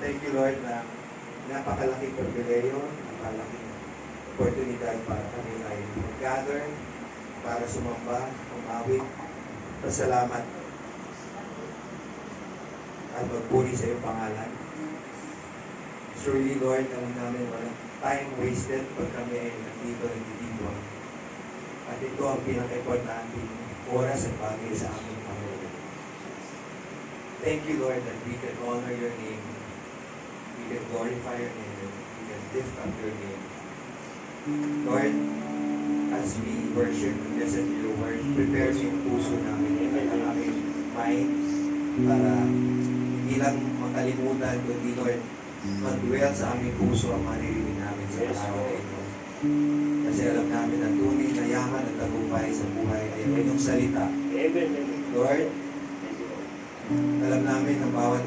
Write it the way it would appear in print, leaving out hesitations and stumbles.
Thank you, Lord, na napakalaking pribileyo, napakalaking oportunidad para kami ay mag-gather, para sumamba, umawit, pasalamat, at magpuri sa iyong pangalan. Surely, Lord, alam namin walang time wasted pag kami ay nandito, nagtitibon. At ito ang pinaka-importante oras at bagay sa aming Panginoon. Thank you, Lord, that we can honor your name. We can glorify your name. We can lift up your name. Lord, as we worship and listen to your word, prepare yung puso namin at ang aming mind para hindi lang makalimutan, kundi Lord, mag-dwell sa aming puso ang maririnig namin sa araw na ito. Kasi alam namin na tunay na yaman at tagumpay sa buhay ay ang inyong salita. Lord, alam namin na bawat